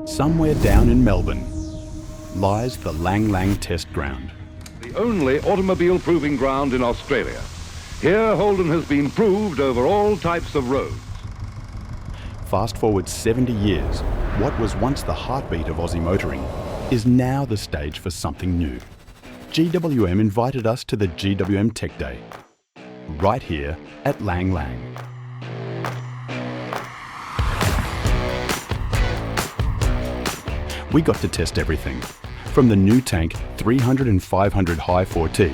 Somewhere down in Melbourne lies the Lang Lang Test Ground. The only automobile proving ground in Australia. Here, Holden has been proved over all types of roads. Fast forward 70 years, what was once the heartbeat of Aussie motoring is now the stage for something new. GWM invited us to the GWM Tech Day, right here at Lang Lang. We got to test everything, from the new tank 300 and 500 Hi4-T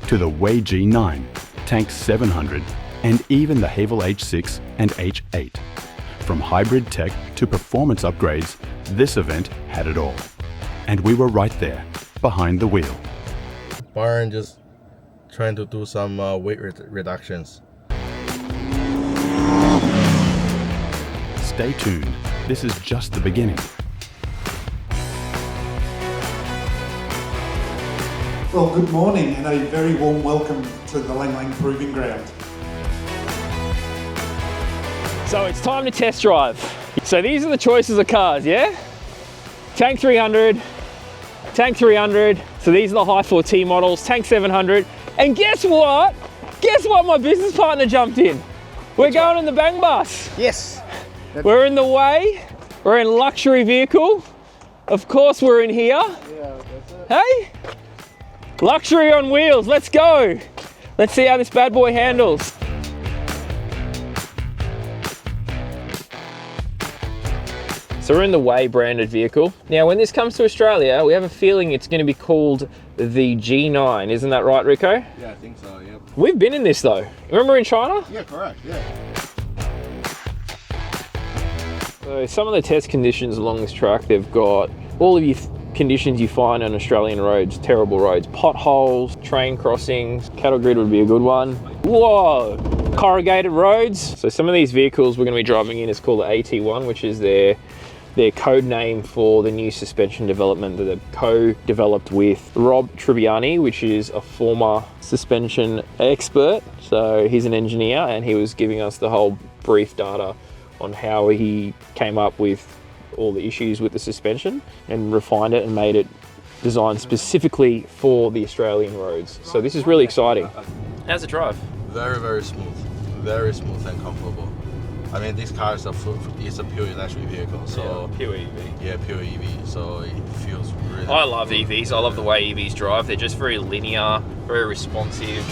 to the WEY G9, tank 700, and even the Haval H6 and H8. From hybrid tech to performance upgrades, this event had it all. And we were right there, behind the wheel. Byron just trying to do some weight reductions. Stay tuned, this is just the beginning. Well, good morning and a very warm welcome to the Lang Lang Proving Ground. So it's time to test drive. So these are the choices of cars, yeah? Tank 300, Tank 300. So these are the Hi4-T models, Tank 700. And guess what? Guess what my business partner jumped in? We're going in the bang bus. Yes. We're in the WEY. We're in luxury vehicle. Of course we're in here. Yeah, that's it. Hey? Luxury on wheels, let's go. Let's see how this bad boy handles. So we're in the WEY branded vehicle. Now when this comes to Australia, we have a feeling it's going to be called the G9, isn't that right, Rico? Yeah, I think so, yep. We've been in this though. Remember in China? Yeah, correct, yeah. So some of the test conditions along this track, they've got all of your conditions you find on Australian roads, terrible roads, potholes, train crossings, cattle grid would be a good one. Whoa, corrugated roads. So some of these vehicles we're going to be driving in is called the AT1, which is their code name for the new suspension development that they've co-developed with Rob Trubiani, which is a former suspension expert. So he's an engineer and he was giving us the whole brief data on how he came up with all the issues with the suspension and refined it and made it designed specifically for the Australian roads. So this is really exciting. How's it drive? Very, very smooth and comfortable. I mean, this car is a pure electric vehicle, so Pure EV. yeah, pure EV. So it feels really. I love EVs. I love the way EVs drive. They're just very linear, very responsive.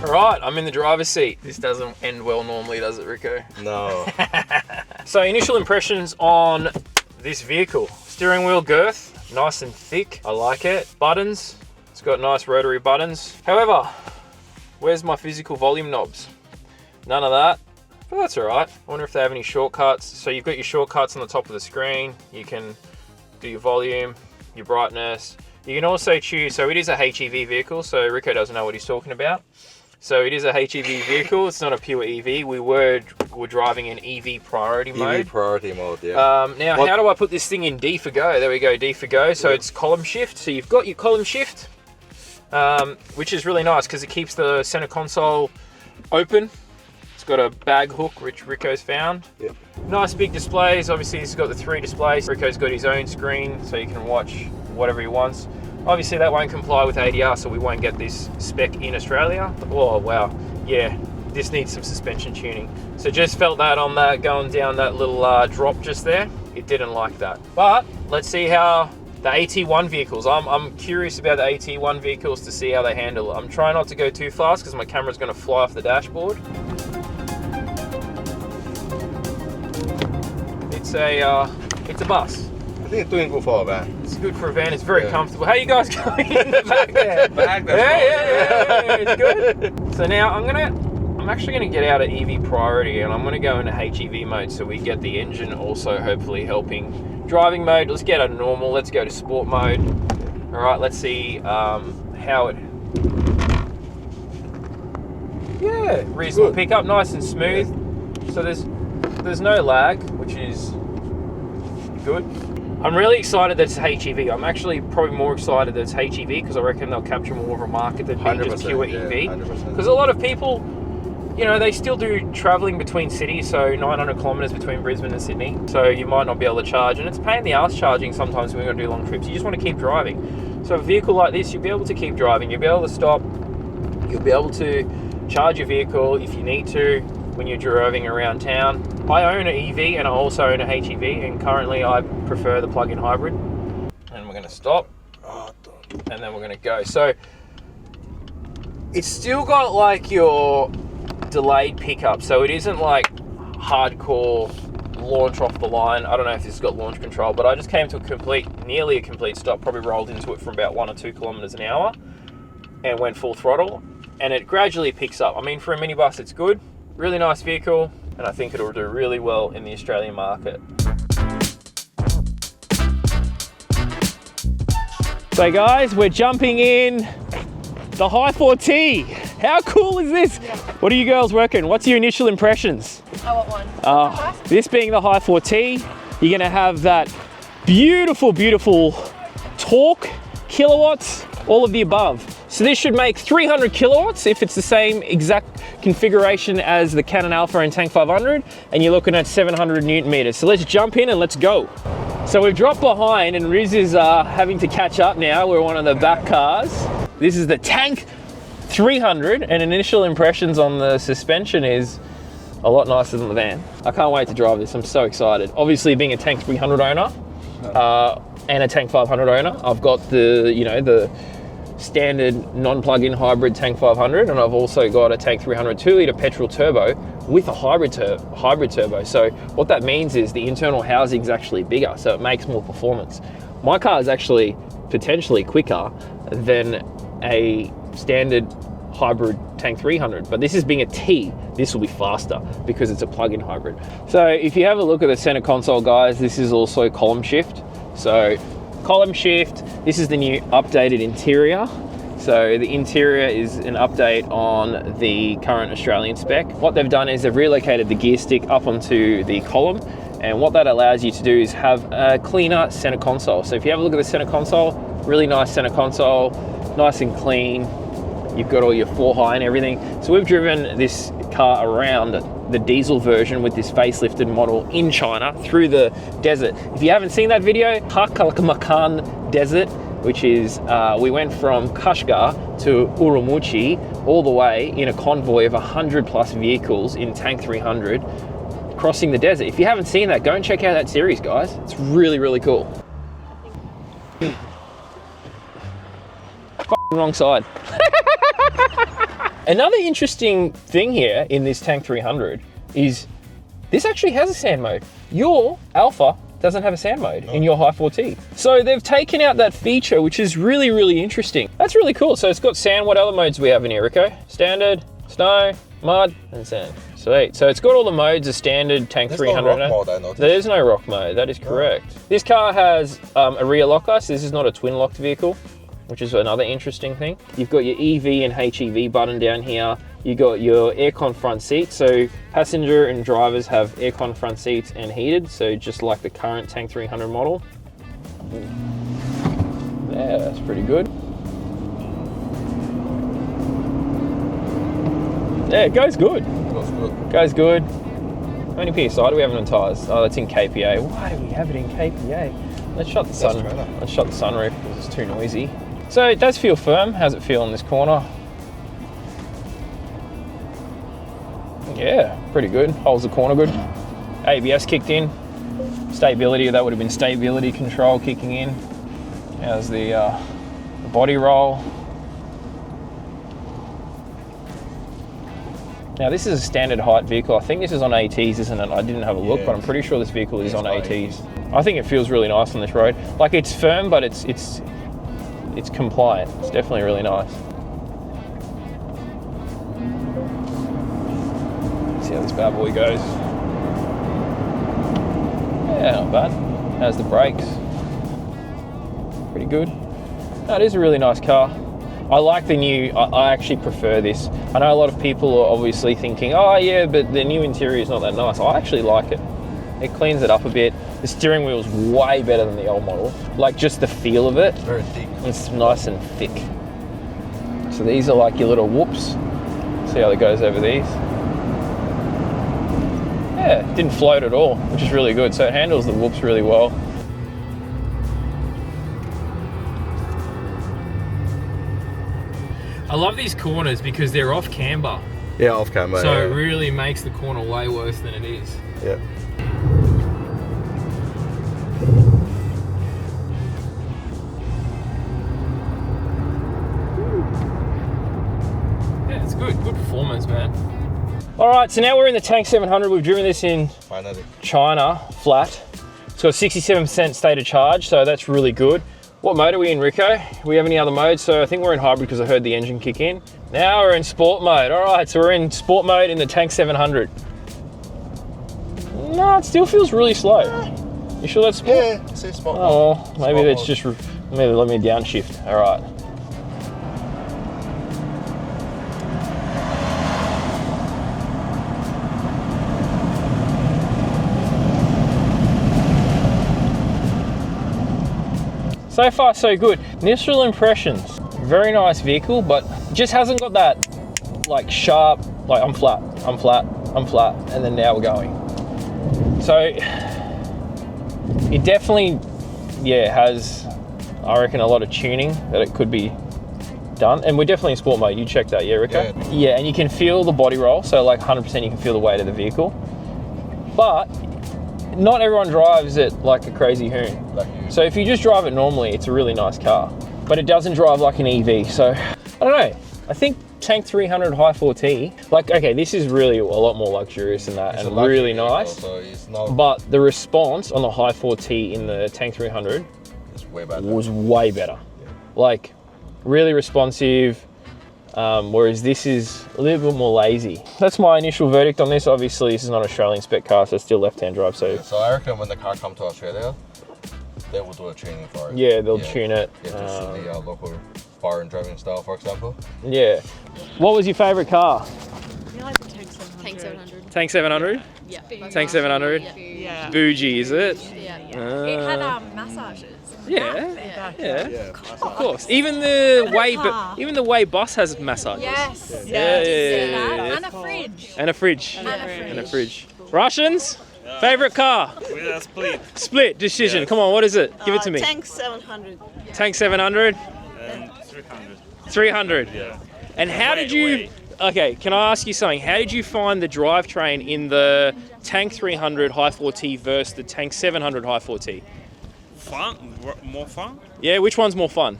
All right, I'm in the driver's seat. This doesn't end well normally, does it, Rico? No. So initial impressions on this vehicle. Steering wheel girth, nice and thick. I like it. Buttons, it's got nice rotary buttons. However, where's my physical volume knobs? None of that, but that's all right. I wonder if they have any shortcuts. So you've got your shortcuts on the top of the screen. You can do your volume, your brightness. You can also choose, so it is a HEV vehicle, so Rico doesn't know what he's talking about. So it is a HEV vehicle, it's not a pure EV. We're driving in EV priority mode. EV priority mode, yeah. Now, how do I put this thing in D for go? There we go, D for go. So it's column shift. So you've got your column shift, which is really nice because it keeps the center console open. It's got a bag hook, which Rico's found. Yep. Nice big displays. Obviously, it's got the 3 displays. Rico's got his own screen, so you can watch whatever he wants. Obviously that won't comply with ADR, so we won't get this spec in Australia. Oh wow, yeah, this needs some suspension tuning. So just felt that on that going down that little drop just there. It didn't like that. But let's see how the AT1 vehicles, I'm curious about the AT1 vehicles to see how they handle it. I'm trying not to go too fast because my camera's going to fly off the dashboard. It's a bus. I think it's doing good for a van. It's good for a van. It's very comfortable. How you guys going in the back there? Yeah. It's good. So now I'm actually gonna get out of EV priority and I'm gonna go into HEV mode so we get the engine also hopefully helping driving mode. Let's get a normal. Let's go to sport mode. All right. Let's see how it. Yeah, reasonable pickup, nice and smooth. So there's no lag, which is good. I'm really excited that it's HEV. I'm actually probably more excited that it's HEV because I reckon they'll capture more of a market than being just pure EV. Because a lot of people, you know, they still do travelling between cities, so 900 kilometres between Brisbane and Sydney. So you might not be able to charge, and it's a pain in the ass charging sometimes when you're going to do long trips. You just want to keep driving. So a vehicle like this, you'll be able to keep driving. You'll be able to stop. You'll be able to charge your vehicle if you need to when you're driving around town. I own an EV and I also own a HEV, and currently I prefer the plug-in hybrid. And we're going to stop, and then we're going to go. So it's still got like your delayed pickup, so it isn't like hardcore launch off the line. I don't know if this has got launch control, but I just came to nearly a complete stop, probably rolled into it from about 1 or 2 kilometers an hour and went full throttle, and it gradually picks up. I mean, for a minibus, it's good. Really nice vehicle, and I think it'll do really well in the Australian market. So guys, we're jumping in the Hi4-T. How cool is this? Yeah. What do you girls reckon? What's your initial impressions? I want one. This being the Hi4-T, you're gonna have that beautiful, beautiful torque, kilowatts, all of the above. So this should make 300 kilowatts if it's the same exact configuration as the Canon Alpha and Tank 500, and you're looking at 700 Newton meters. So let's jump in and let's go. So we've dropped behind and Riz is having to catch up now. We're one of the back cars. This is the Tank 300, and initial impressions on the suspension is a lot nicer than the van. I can't wait to drive this, I'm so excited. Obviously being a Tank 300 owner and a Tank 500 owner, I've got the, you know, the standard non-plug-in hybrid Tank 500, and I've also got a Tank 300 2-litre petrol turbo with a hybrid turbo. So what that means is the internal housing is actually bigger, so it makes more performance. My car is actually potentially quicker than a standard hybrid Tank 300, but this is being a T, this will be faster because it's a plug-in hybrid. So if you have a look at the center console, guys, this is also column shift. So column shift, this is the new updated interior. So the interior is an update on the current Australian spec. What they've done is they've relocated the gear stick up onto the column, and what that allows you to do is have a cleaner center console. So if you have a look at the center console, really nice center console, nice and clean. You've got all your floor height and everything. So we've driven this car around the diesel version with this facelifted model in China through the desert. If you haven't seen that video, Hakkalamakan Desert, which is, we went from Kashgar to Urumqi all the way in a convoy of 100 plus vehicles in Tank 300 crossing the desert. If you haven't seen that, go and check out that series, guys. It's really, really cool. Wrong side. Another interesting thing here in this Tank 300 is this actually has a sand mode. Your Alpha doesn't have a sand mode in your Hi4-T. So they've taken out that feature, which is really, really interesting. That's really cool. So it's got sand. What other modes do we have in here, Rico? Standard, snow, mud, and sand. Sweet. So it's got all the modes of standard Tank 300. No rock mode, I noticed. There is no rock mode, that is correct. This car has a rear locker, so this is not a twin locked vehicle, which is another interesting thing. You've got your EV and HEV button down here. You got your aircon front seats. So passenger and drivers have aircon front seats and heated. So just like the current Tank 300 model. Yeah, that's pretty good. Yeah, it goes good. Goes good. How many PSI do we have on the tyres? Oh, that's in KPA. Why do we have it in KPA? Let's shut the sunroof because it's too noisy. So it does feel firm. How's it feel in this corner? Yeah, pretty good. Holds the corner good. ABS kicked in. Stability, that would have been stability control kicking in. How's the body roll? Now this is a standard height vehicle. I think this is on ATs, isn't it? I didn't have a look, but I'm pretty sure this vehicle is on ATs. I think it feels really nice on this road. Like it's firm, but it's compliant. It's definitely really nice. Let's see how this bad boy goes. Yeah, not bad. How's the brakes? Pretty good. No, it is a really nice car. I like the new, I actually prefer this. I know a lot of people are obviously thinking, oh yeah, but the new interior is not that nice. I actually like it. It cleans it up a bit. The steering wheel's way better than the old model. Like just the feel of it. Very thick. It's nice and thick. So these are like your little whoops. See how it goes over these. Yeah, it didn't float at all, which is really good. So it handles the whoops really well. I love these corners because they're off camber. Yeah, off camber. So it really makes the corner way worse than it is. Yeah. Yeah, it's good. Good performance, man. All right, so now we're in the Tank 700. We've driven this in Finally. China, flat. It's got 67% state of charge, so that's really good. What mode are we in, Rico? Do we have any other modes? So I think we're in hybrid because I heard the engine kick in. Now we're in sport mode. All right, so we're in sport mode in the Tank 700. No, it still feels really slow. You sure that's sport? Yeah, it's sport. Oh, well, maybe Sport that's mode. just, maybe let me downshift. All right. So far, so good. Initial impressions, very nice vehicle, but it just hasn't got that like sharp, like I'm flat, I'm flat, I'm flat, and then now we're going. So it definitely, yeah, has, I reckon, a lot of tuning that it could be done. And we're definitely in sport mode. You checked that, yeah, Rico? Yeah. Yeah, and you can feel the body roll. So like 100% you can feel the weight of the vehicle. But not everyone drives it like a crazy hoon. Like you. So if you just drive it normally, it's a really nice car. But it doesn't drive like an EV. So I don't know. I think Tank 300 Hi4-T, like, okay, this is really a lot more luxurious than that, It's and a luxury really vehicle, nice. So it's not. But the response on the Hi4-T in the Tank 300 It's way better. was way better. Like, really responsive, whereas this is a little bit more lazy. That's my initial verdict on this. Obviously, this is not an Australian spec car, so it's still left-hand drive. So So I reckon when the car comes to Australia, they will do a training for it. yeah, they'll tune it. Yeah, to suit the local bar and driving style, for example. Yeah. What was your favourite car? I like the Tank 700. Tank 700. Tank 700? Yeah. Tank 700? Yeah. Bougie, is it? Yeah. It had massages. Yeah. Yeah. Yeah. Of course. Even the car. even the WEY bus has massages. Yes. Yeah. And a fridge. And a fridge. And a fridge. And a fridge. Russians? Favorite car? Split. Split decision. Come on, what is it? Give it to me. Tank 700. Tank 700? And 300. 300. Yeah. And how did you... Okay, can I ask you something? How did you find the drivetrain in the Tank 300 Hi4-T versus the Tank 700 Hi4-T? Fun? More fun? Yeah, which one's more fun?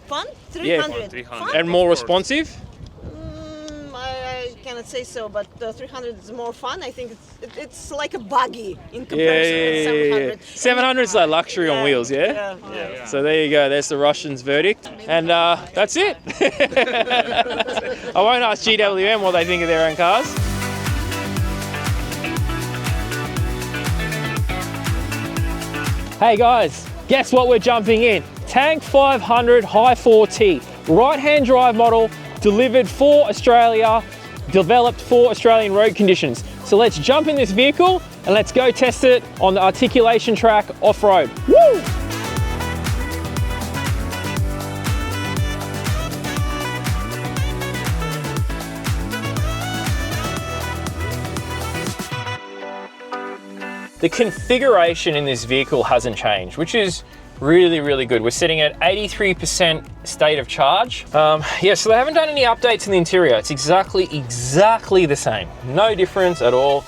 Fun? Yeah. 300. 300. Fun? And more Of course. responsive? I cannot say so, but 300 is more fun. I think it's like a buggy in Yeah, comparison to 700. 700's like luxury on wheels, yeah? Yeah. So there you go, there's the Russians' verdict. And that's it. I won't ask GWM what they think of their own cars. Hey guys, guess what we're jumping in? Tank 500 Hi4-T, right-hand drive model, delivered for Australia, developed for Australian road conditions. So let's jump in this vehicle and let's go test it on the articulation track off-road. Woo! The configuration in this vehicle hasn't changed, which is really, really good. We're sitting at 83% state of charge. Yeah, so they haven't done any updates in the interior. It's exactly the same. No difference at all.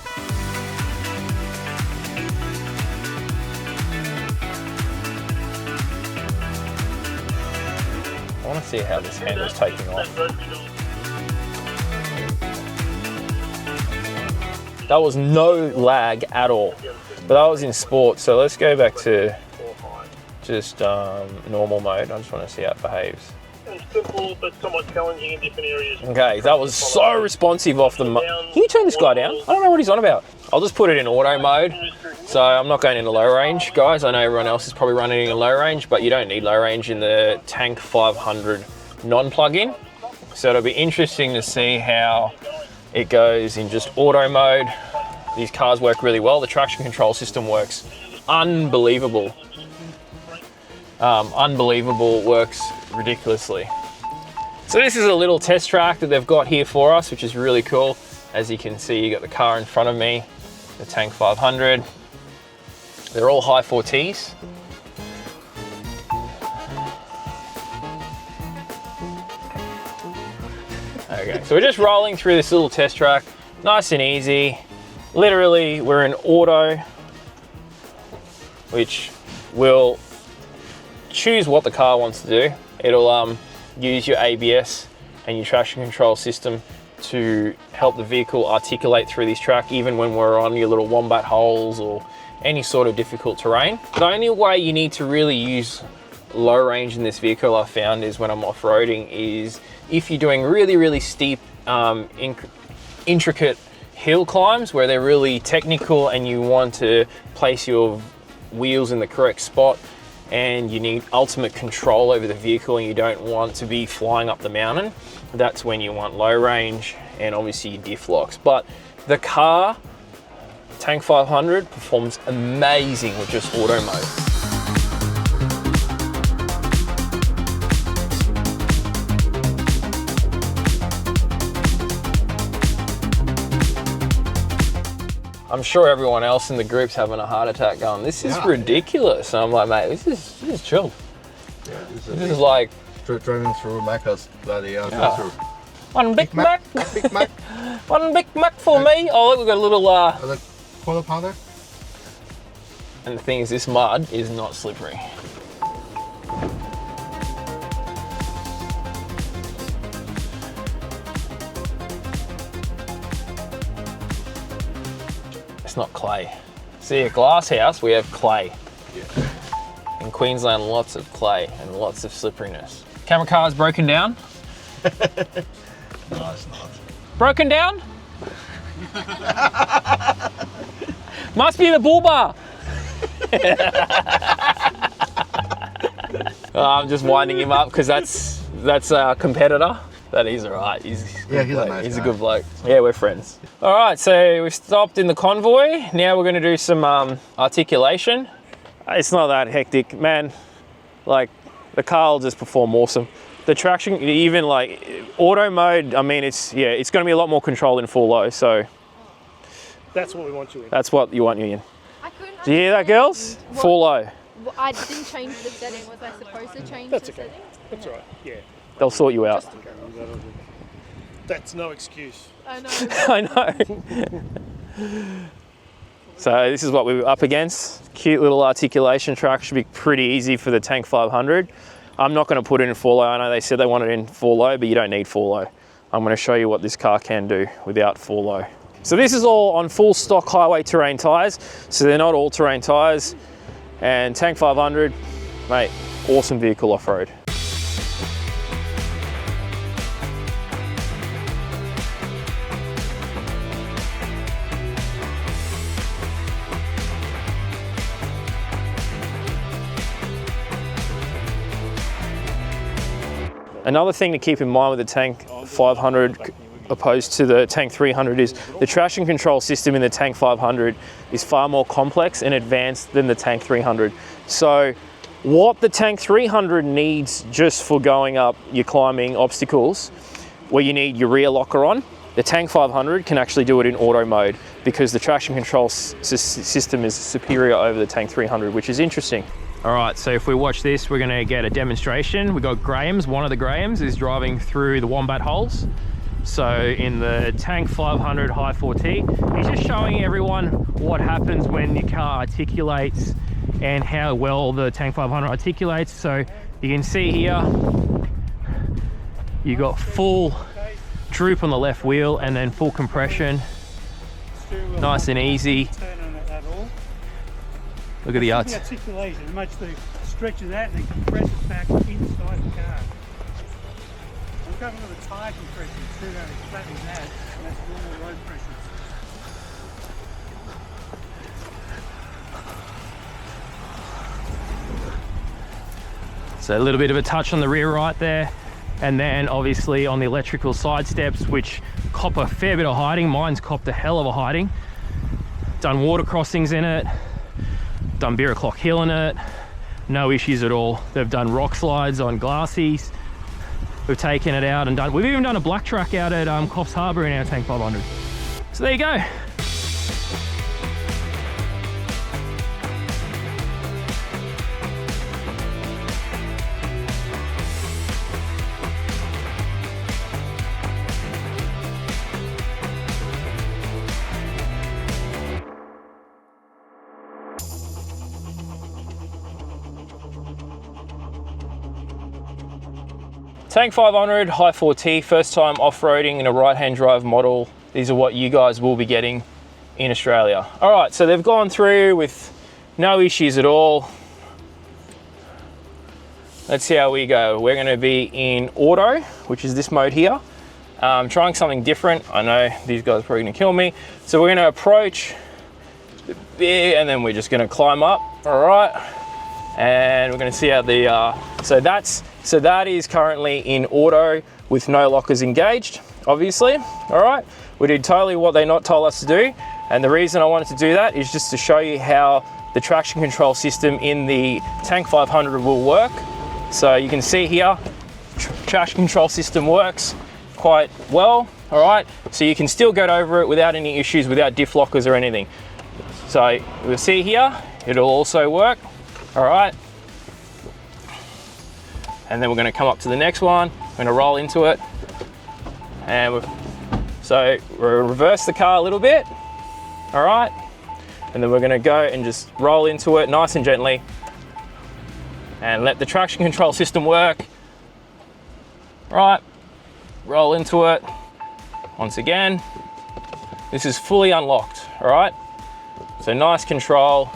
I want to see how this handle's taking off. That was no lag at all, but that was in sport. So let's go back to just normal mode. I just want to see how it behaves. It's simple but somewhat challenging in different areas. Okay, that was so responsive off the Can you turn this guy down? I don't know what he's on about. I'll just put it in auto mode. So I'm not going into low range, guys. I know everyone else is probably running in low range, but you don't need low range in the Tank 500 non-plug-in. So it'll be interesting to see how it goes in just auto mode. These cars work really well. The traction control system works unbelievable. Unbelievable, works ridiculously. So this is a little test track that they've got here for us, which is really cool. As you can see, you got the car in front of me, the Tank 500. They're all Hi4-Ts. Okay, so we're just rolling through this little test track, nice and easy. Literally, we're in auto, which will choose what the car wants to do. It'll use your ABS and your traction control system to help the vehicle articulate through this track, even when we're on your little wombat holes or any sort of difficult terrain. The only way you need to really use low range in this vehicle, I found, is when I'm off-roading, is if you're doing really, really steep, intricate hill climbs where they're really technical and you want to place your wheels in the correct spot and you need ultimate control over the vehicle and you don't want to be flying up the mountain. That's when you want low range and obviously your diff locks. But the car, Tank 500, performs amazing with just auto mode. I'm sure everyone else in the group's having a heart attack going, this is ridiculous. And I'm like, mate, this is chill. Yeah, this is like driving through Macca's bloody through. One Big Mac. Big Mac. One Big Mac for me. Oh, look, we've got a little Like quarter pounder. And the thing is, this mud is not slippery. It's not clay. See, at Glass House, we have clay. Yeah. In Queensland, lots of clay and lots of slipperiness. Camera car's broken down. No, it's not. Broken down? Must be the bull bar. I'm just winding him up because that's our competitor. But he's alright. He's a nice guy. A good bloke. Yeah, we're friends. All right, so we've stopped in the convoy. Now we're going to do some articulation. It's not that hectic, man. Like, the car will just perform awesome. The traction, even like auto mode, I mean, it's going to be a lot more control in full low. So that's what we want you in. That's what you want you in. Do you hear that, girls? What? Full low. Well, I didn't change the setting. Was I supposed to change That's the okay. setting? That's all right. Yeah. They'll sort you out. That's no excuse. I know. I know. So this is what we were up against. Cute little articulation track, should be pretty easy for the Tank 500. I'm not going to put it in full low. I know they said they want it in full low, but you don't need full low. I'm going to show you what this car can do without full low. So this is all on full stock highway terrain tyres. So they're not all terrain tyres. And Tank 500, mate, awesome vehicle off-road. Another thing to keep in mind with the Tank 500 opposed to the Tank 300 is the traction control system in the Tank 500 is far more complex and advanced than the Tank 300. So what the Tank 300 needs just for going up your climbing obstacles, where you need your rear locker on, the Tank 500 can actually do it in auto mode because the traction control system is superior over the Tank 300, which is interesting. All right, so if we watch this, we're gonna get a demonstration. We've got Graham's, one of the Grahams is driving through the wombat holes. So in the Tank 500 Hi4-T, he's just showing everyone what happens when your car articulates and how well the Tank 500 articulates. So you can see here, you got full droop on the left wheel and then full compression. Nice and easy. Look at the arts. The articulation, much the stretch of that and then compress it back inside the car. I'm going with a tyre compression too, don't flatten that, and that's normal road pressure. So a little bit of a touch on the rear right there, and then obviously on the electrical side steps, which cop a fair bit of hiding. Mine's copped a hell of a hiding. Done water crossings in it, done beer o'clock hill in it, no issues at all. They've done rock slides on glassies. We've taken it out and done, we've even done a black track out at Coffs Harbour in our Tank 500. So there you go. Tank 500, Hi4-T, first time off-roading in a right-hand drive model. These are what you guys will be getting in Australia. All right, so they've gone through with no issues at all. Let's see how we go. We're gonna be in auto, which is this mode here. Trying something different. I know these guys are probably gonna kill me. So we're gonna approach the bit and then we're just gonna climb up, all right? And we're gonna see how the, so that is currently in auto with no lockers engaged, obviously, all right? We did totally what they not told us to do. And the reason I wanted to do that is just to show you how the traction control system in the Tank 500 will work. So you can see here, traction control system works quite well, all right? So you can still get over it without any issues, without diff lockers or anything. So we'll see here, it'll also work, all right? And then we're gonna come up to the next one, we're gonna roll into it. And so we'll reverse the car a little bit, all right? And then we're gonna go and just roll into it nice and gently and let the traction control system work. Right, roll into it. Once again, this is fully unlocked, all right? So nice control,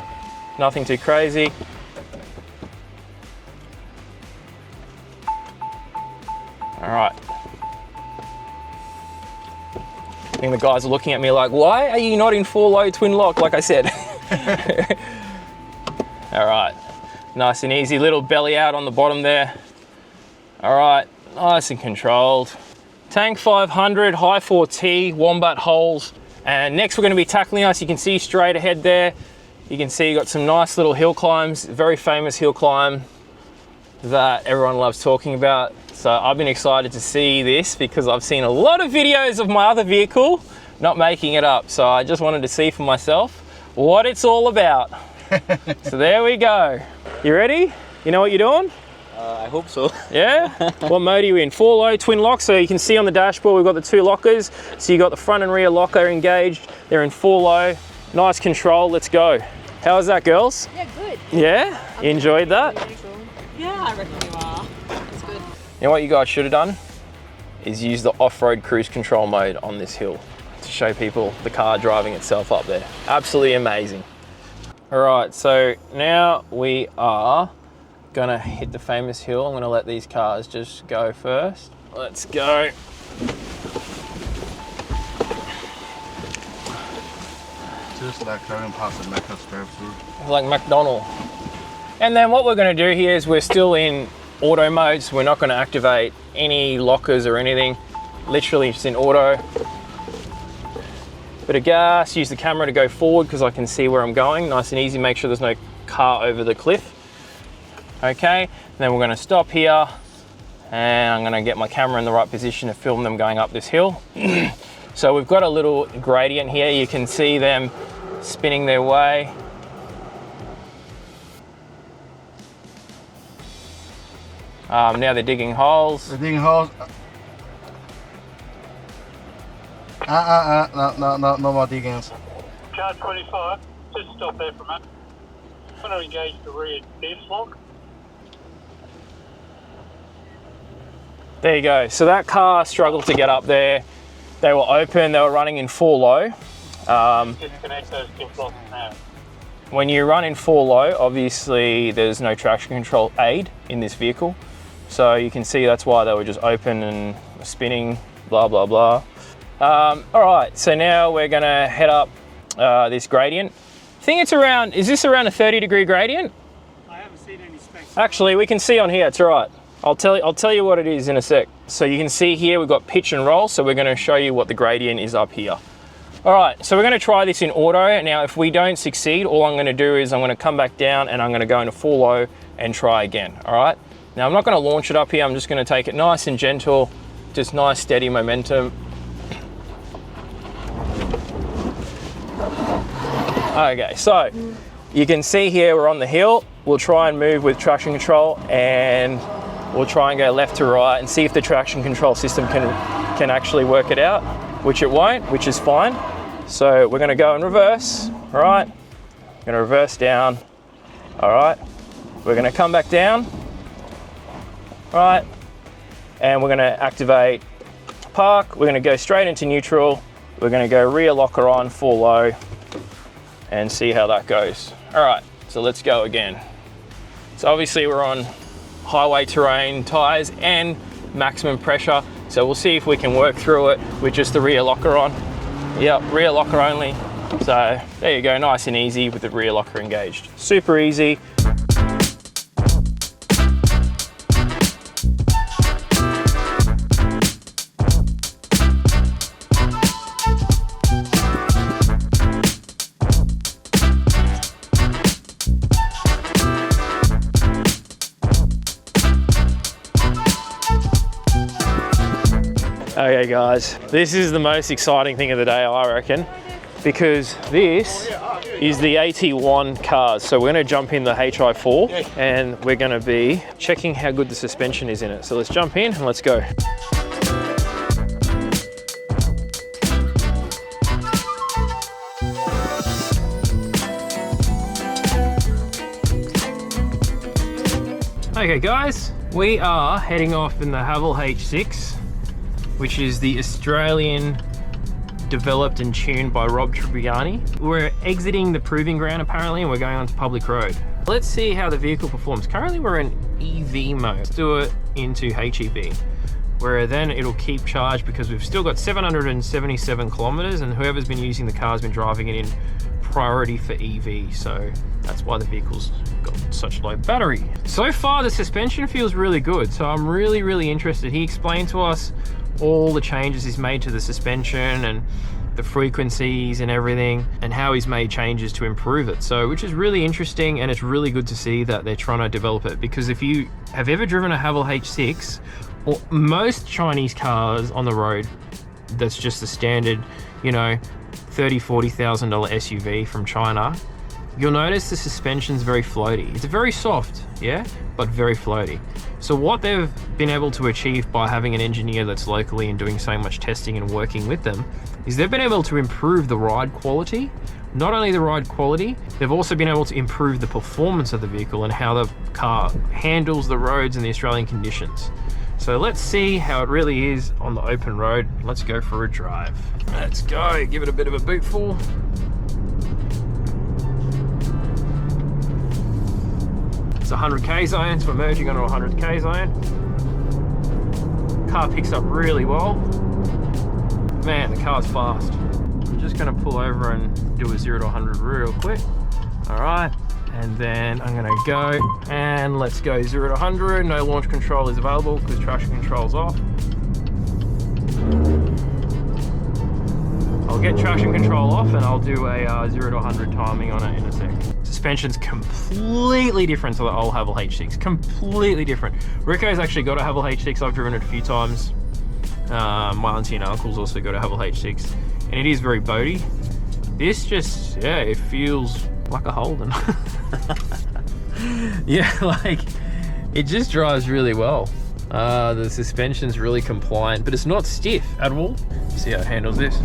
nothing too crazy. All right. I think the guys are looking at me like, why are you not in 4-low twin lock, like I said? All right, nice and easy, little belly out on the bottom there. All right, nice and controlled. Tank 500, Hi4-T, wombat holes. And next we're gonna be tackling us. You can see straight ahead there. You can see you got some nice little hill climbs, very famous hill climb that everyone loves talking about. So I've been excited to see this because I've seen a lot of videos of my other vehicle not making it up. So I just wanted to see for myself what it's all about. So there we go. You ready? You know what you're doing? I hope so. Yeah? What mode are you in? 4-low twin lock. So you can see on the dashboard we've got the 2 lockers. So you got the front and rear locker engaged. They're in 4-low. Nice control. Let's go. How was that, girls? Yeah, good. Yeah? You enjoyed that? Yeah, I reckon you are. It's good. You know what you guys should have done? Is use the off-road cruise control mode on this hill to show people the car driving itself up there. Absolutely amazing. All right, so now we are gonna hit the famous hill. I'm gonna let these cars just go first. Let's go. Just like driving past the Macca's drive-through. Like McDonald's. And then what we're gonna do here is we're still in auto mode, so we're not gonna activate any lockers or anything. Literally just in auto. Bit of gas, use the camera to go forward because I can see where I'm going. Nice and easy, make sure there's no car over the cliff. Okay, then we're gonna stop here and I'm gonna get my camera in the right position to film them going up this hill. So we've got a little gradient here. You can see them spinning their way. Now they're digging holes. They're digging holes. No more diggings. Car 25, just stop there for a minute. I'm going to engage the rear diff lock. There you go. So that car struggled to get up there. They were open, they were running in 4-low. Disconnect those diff locks now. When you run in 4-low, obviously there's no traction control aid in this vehicle. So you can see that's why they were just open and spinning, blah, blah, blah. All right, so now we're gonna head up this gradient. I think it's around, is this around a 30-degree gradient? I haven't seen any specs. Actually, we can see on here, it's all right. I'll tell you what it is in a sec. So you can see here we've got pitch and roll, so we're gonna show you what the gradient is up here. All right, so we're gonna try this in auto. Now, if we don't succeed, all I'm gonna do is I'm gonna come back down and I'm gonna go into full low and try again, all right? Now, I'm not gonna launch it up here. I'm just gonna take it nice and gentle, just nice, steady momentum. Okay, so you can see here we're on the hill. We'll try and move with traction control and we'll try and go left to right and see if the traction control system can actually work it out, which it won't, which is fine. So we're gonna go in reverse, all right? Gonna reverse down, all right? We're gonna come back down, all right? And we're gonna activate park. We're gonna go straight into neutral. We're gonna go rear locker on, full low, and see how that goes. All right, so let's go again. So obviously we're on highway terrain tires and maximum pressure. So we'll see if we can work through it with just the rear locker on. Yep, rear locker only. So there you go, nice and easy with the rear locker engaged. Super easy. Okay guys, this is the most exciting thing of the day, I reckon, because this is the AT1 cars. So we're gonna jump in the Hi4 and we're gonna be checking how good the suspension is in it. So let's jump in and let's go. Okay guys, we are heading off in the Haval H6, which is the Australian developed and tuned by Rob Trubiani. We're exiting the proving ground apparently and we're going onto public road. Let's see how the vehicle performs. Currently we're in EV mode. Let's do it into HEV, where then it'll keep charge because we've still got 777 kilometers and whoever's been using the car has been driving it in priority for EV. So that's why the vehicle's got such low battery. So far the suspension feels really good. So I'm really interested. He explained to us all the changes he's made to the suspension and the frequencies and everything, and how he's made changes to improve it. So, which is really interesting, and it's really good to see that they're trying to develop it, because if you have ever driven a Haval H6 or most Chinese cars on the road, that's just the standard, you know, $30,000-$40,000 SUV from China, you'll notice the suspension's very floaty. It's very soft, yeah, but very floaty. So what they've been able to achieve by having an engineer that's locally and doing so much testing and working with them is they've been able to improve the ride quality. Not only the ride quality, they've also been able to improve the performance of the vehicle and how the car handles the roads and the Australian conditions. So let's see how it really is on the open road. Let's go for a drive. Let's go, give it a bit of a boot full. It's a 100k zone, so we're merging onto a 100k zone. Car picks up really well. Man, the car's fast. I'm just gonna pull over and do a 0 to 100 real quick. All right, and then I'm gonna go and let's go 0 to 100. No launch control is available because traction control's off. I'll get traction control off and I'll do a 0 to 100 timing on it in a sec. Suspension's completely different to the old Haval H6, completely different. Rico's actually got a Haval H6, I've driven it a few times. My auntie and uncle's also got a Haval H6, and it is very boaty. This just, yeah, it feels like a Holden. Yeah, like, it just drives really well. The suspension's really compliant, but it's not stiff at all. See how it handles this.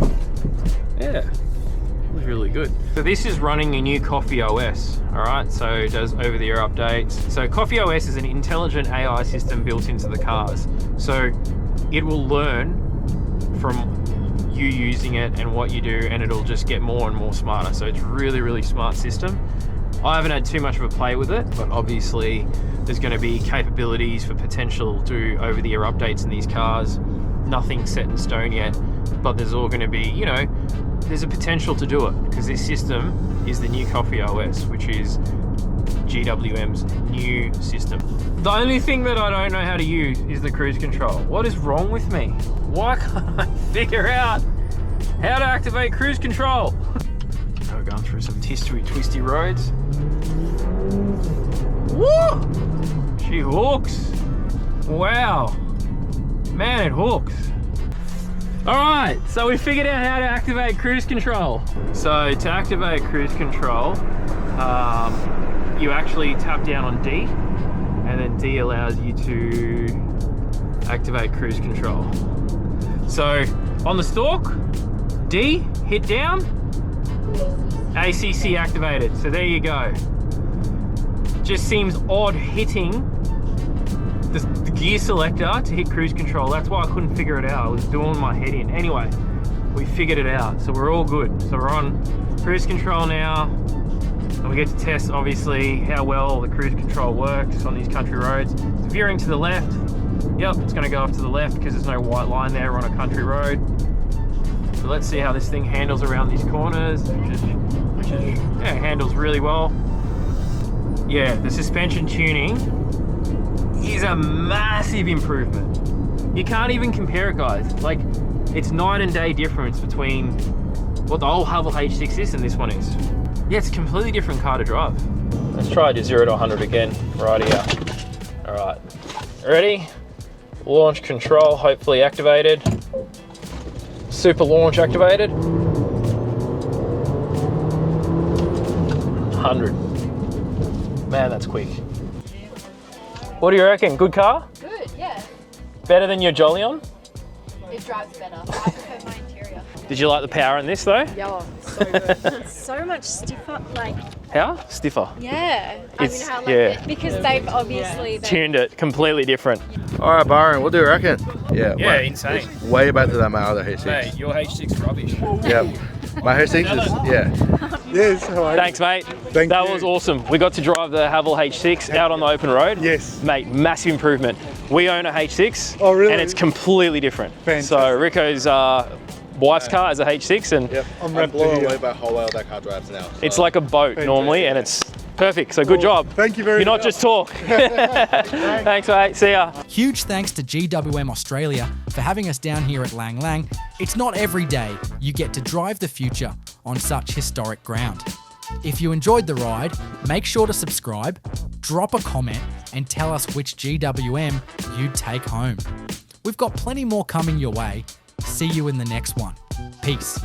Yeah, it's really good. So this is running a new Coffee OS, all right? So it does over-the-air updates. So Coffee OS is an intelligent AI system built into the cars. So it will learn from you using it and what you do, and it'll just get more and more smarter. So it's really smart system. I haven't had too much of a play with it, but obviously there's going to be capabilities for potential to over-the-air updates in these cars. Nothing set in stone yet, but there's all going to be, you know, there's a potential to do it, because this system is the new Coffee OS, which is GWM's new system. The only thing that I don't know how to use is the cruise control. What is wrong with me? Why can't I figure out How to activate cruise control. We're going through some twisty roads. Woo! She hooks. Wow. Man, it hooks. All right, so we figured out how to activate cruise control. So to activate cruise control, you actually tap down on D, and then D allows you to activate cruise control. So on the stalk, D, hit down, ACC activated. So there you go. Just seems odd hitting the gear selector to hit cruise control. That's why I couldn't figure it out. I was doing my head in. Anyway, we figured it out. So we're all good. So we're on cruise control now. And we get to test, obviously, how well the cruise control works on these country roads. It's veering to the left. Yep, it's gonna go off to the left because there's no white line there. We're on a country road. So let's see how this thing handles around these corners, which is yeah, handles really well. Yeah, the suspension tuning is a massive improvement. You can't even compare it, guys. Like, it's night and day difference between what the old Haval H6 is and this one is. Yeah, it's a completely different car to drive. Let's try your 0 to 100 again, right here. All right, ready? Launch control, hopefully activated. Super launch activated. 100. Man, that's quick. What do you reckon? Good car? Good, yeah. Better than your Jolyon? It drives better. I prefer my interior. Did you like the power in this though? Yeah, so good. So much stiffer, like. How? Stiffer? Yeah. It's, I mean, how like yeah. because they've obviously Tuned it completely different. All right, Byron, what do you reckon? Yeah, insane. it's way better than my other H6. Mate, your H6 rubbish. Yep. My H6 is, yeah. Yes, how are you? Thanks, mate. Thank that you. was awesome. We got to drive the Haval H6 out on the open road. Yes. Mate, massive improvement. We own a H6. Oh, really? And it's completely different. Fantastic. So Rico's wife's car is a H6 and Yep. I'm rapt to blown hear. away by how well that car drives now. So. it's like a boat normally and it's perfect. So good job. Thank you very You're not much. just talk. Thanks, mate. See ya. Huge thanks to GWM Australia for having us down here at Lang Lang. It's not every day you get to drive the future on such historic ground. If you enjoyed the ride, make sure to subscribe, drop a comment, and tell us which GWM you'd take home. We've got plenty more coming your way. See you in the next one. Peace.